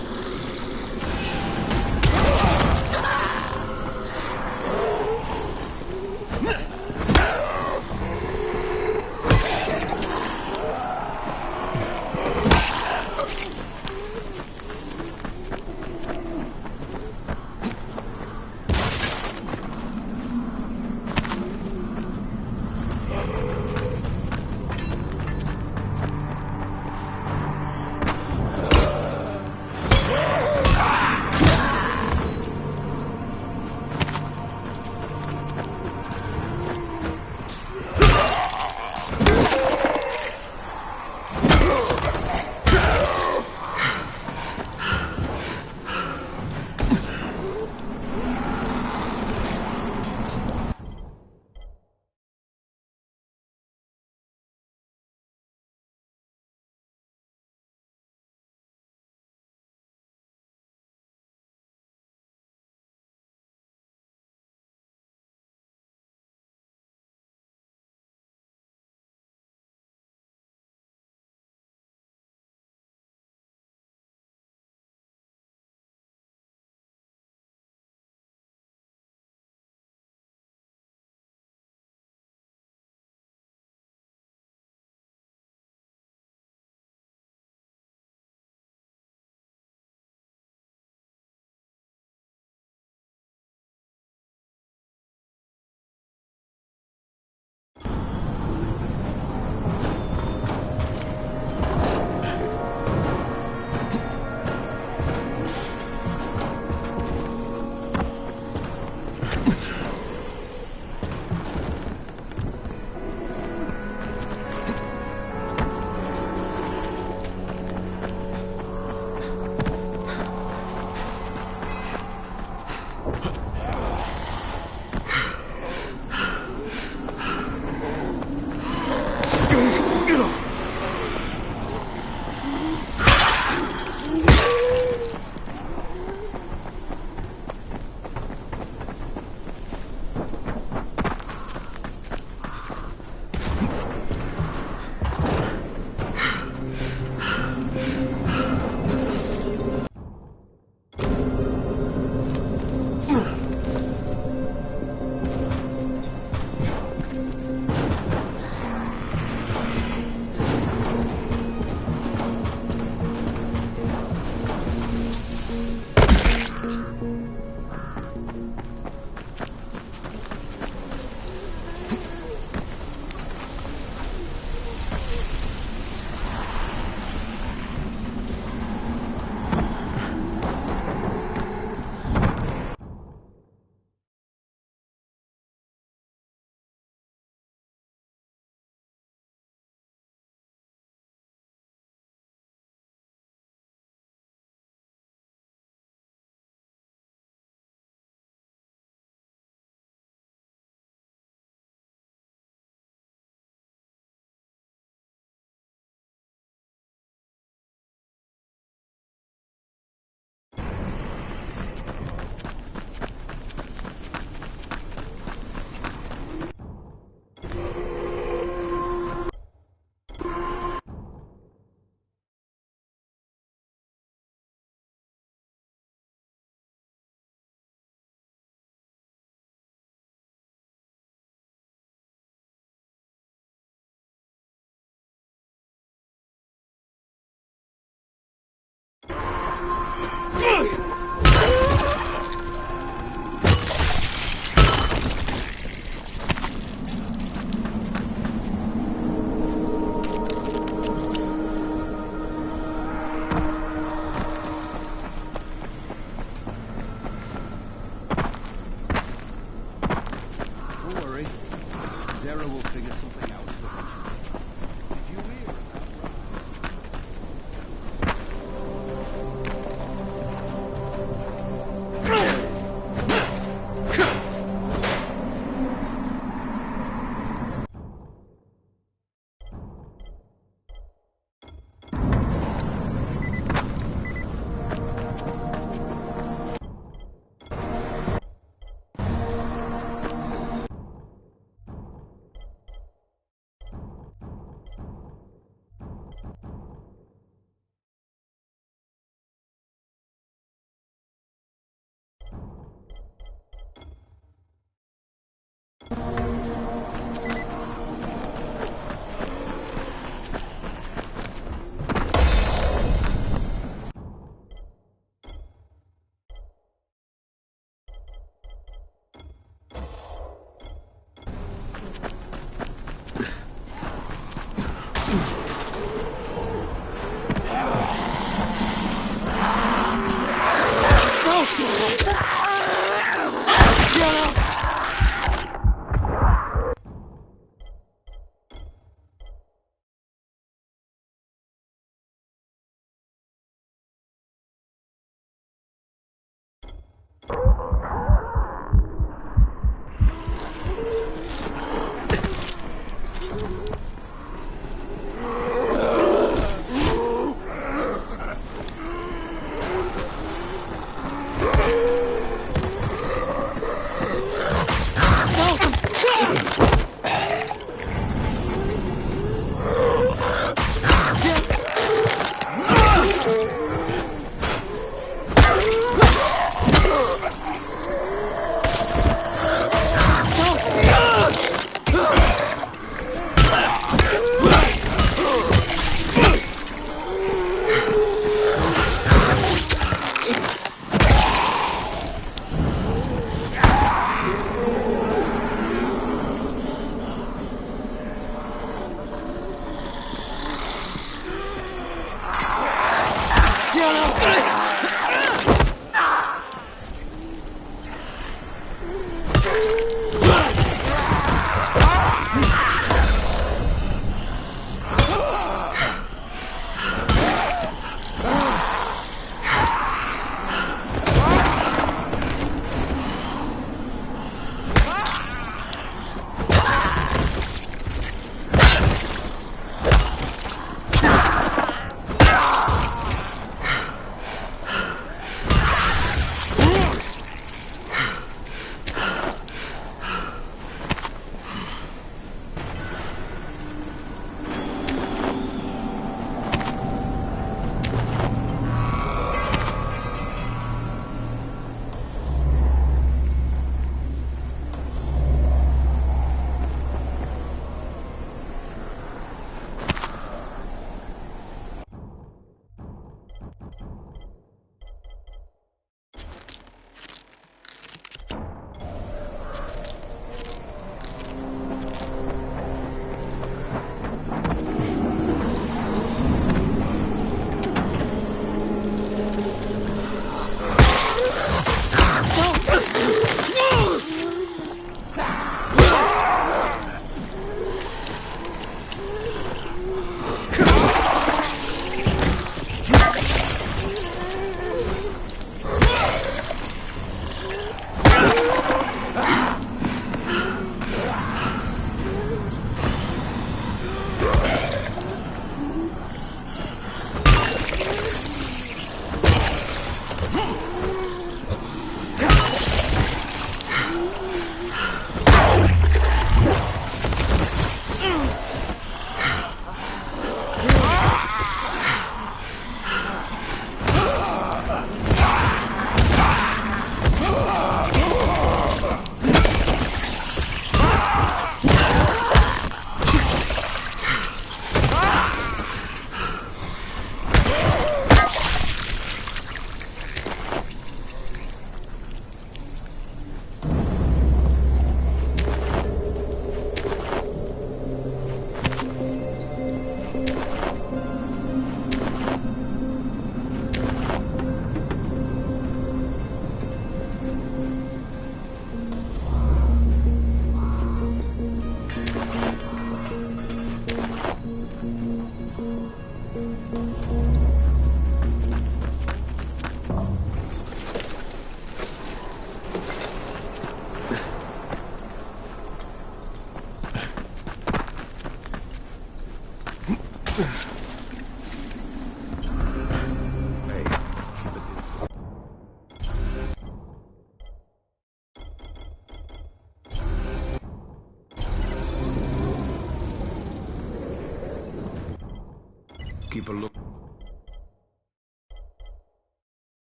keep a look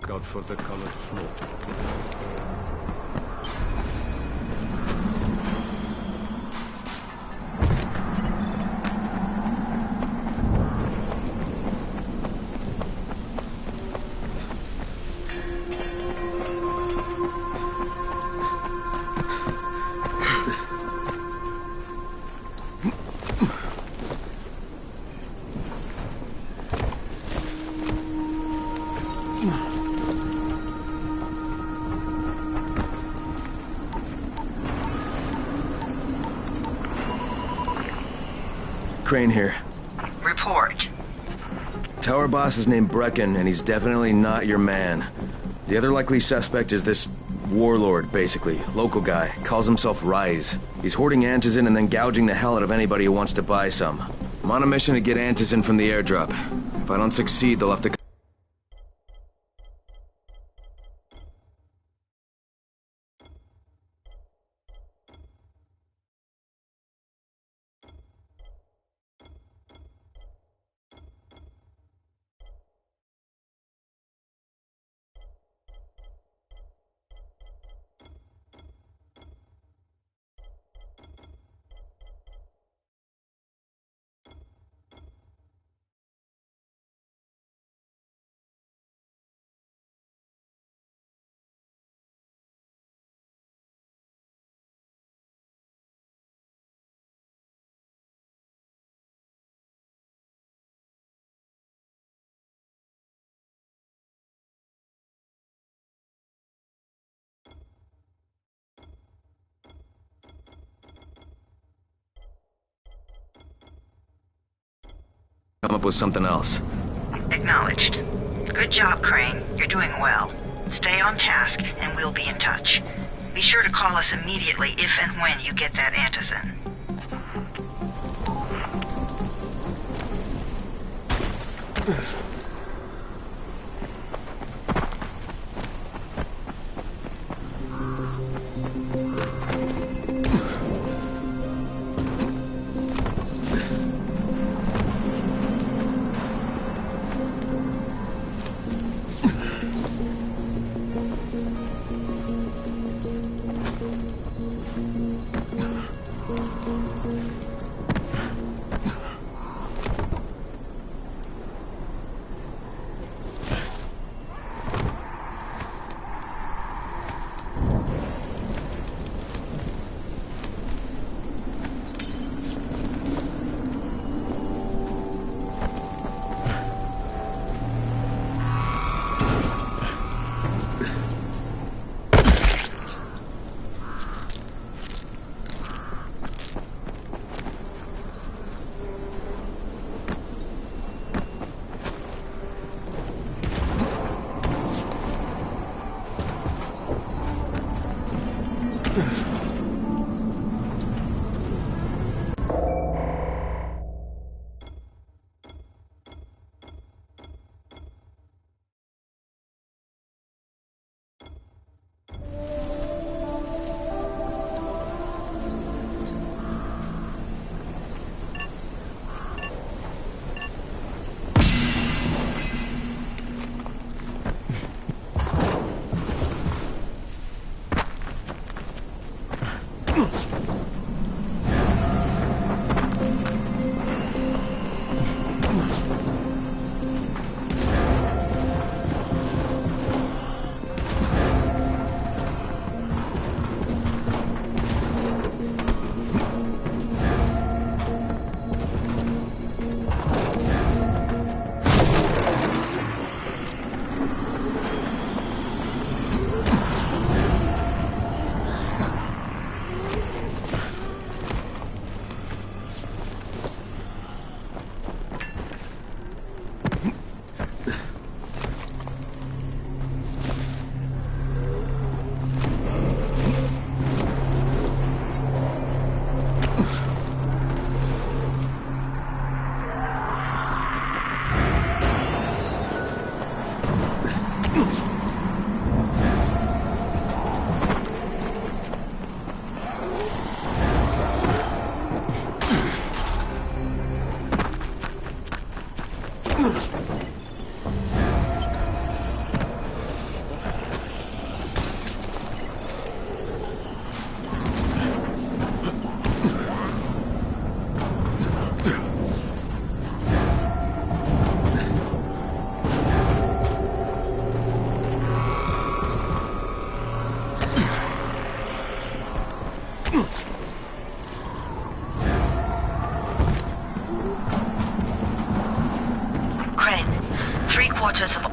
out for the colored smoke. Crane here. Report. Tower boss is named Brecken, and he's definitely not your man. The other likely suspect is this warlord, basically. Local guy. Calls himself Rise. He's hoarding antizin and then gouging the hell out of anybody who wants to buy some. I'm on a mission to get antizin from the airdrop. If I don't succeed, they'll have to... come up with something else. Acknowledged. Good job, Crane. You're doing well. Stay on task, and we'll be in touch. Be sure to call us immediately if and when you get that antizin.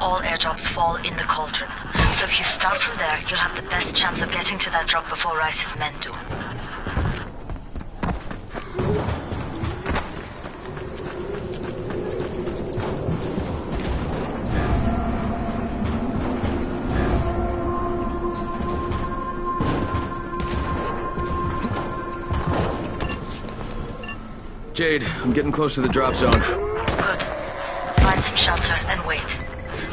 all airdrops fall in the cauldron. So if you start from there, you'll have the best chance of getting to that drop before Rice's men do. Jade, I'm getting close to the drop zone. Good. Find some shelter and wait.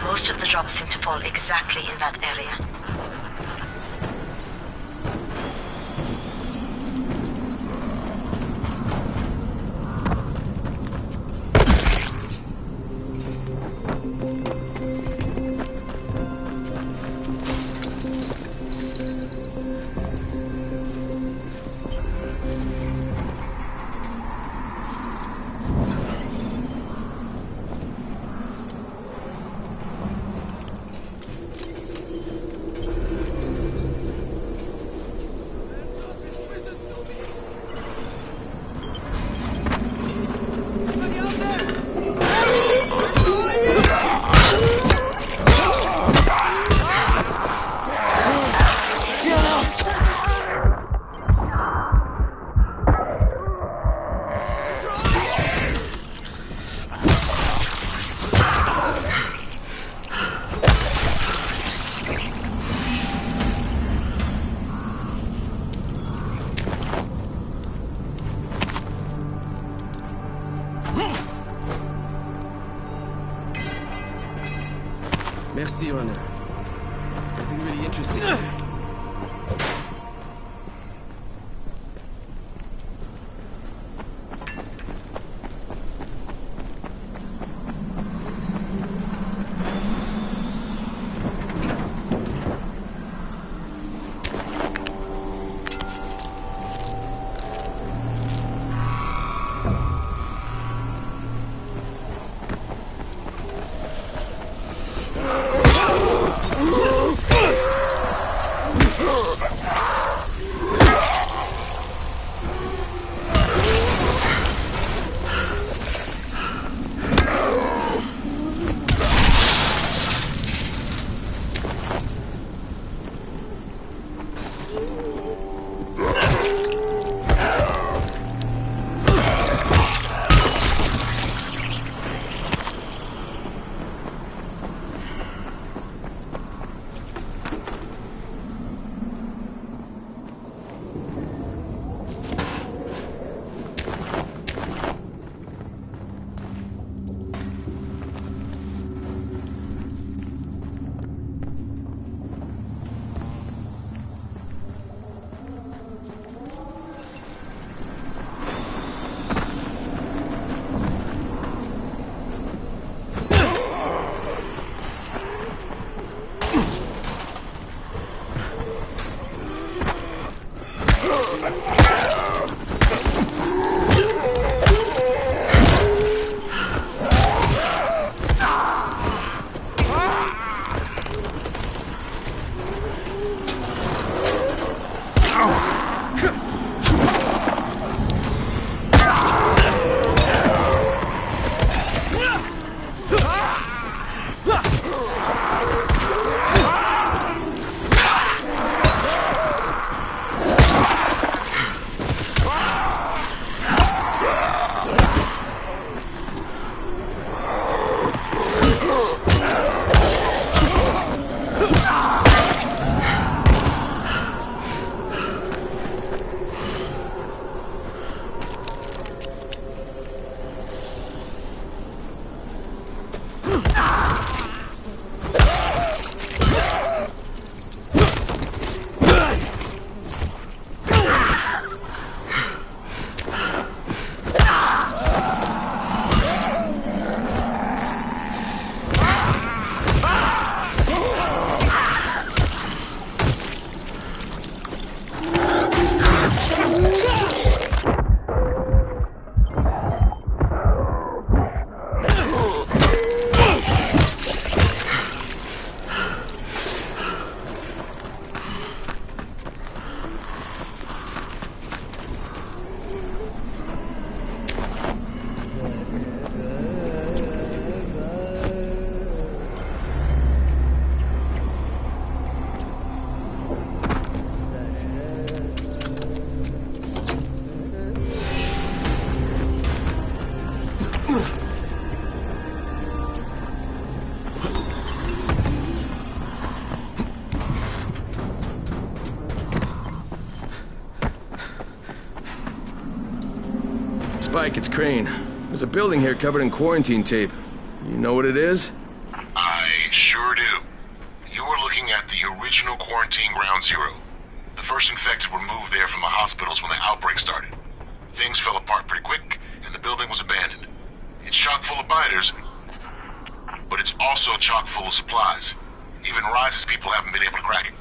Most of the drops seem to fall exactly in that area. Merci, Runner. Something really interesting. Spike, it's Crane. There's a building here covered in quarantine tape. You know what it is? I sure do. You were looking at the original quarantine Ground Zero. The first infected were moved there from the hospitals when the outbreak started. Things fell apart pretty quick, and the building was abandoned. It's chock full of biters, but it's also chock full of supplies. Even Rise's people haven't been able to crack it.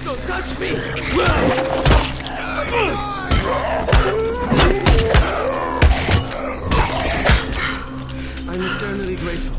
Don't touch me! I'm eternally grateful.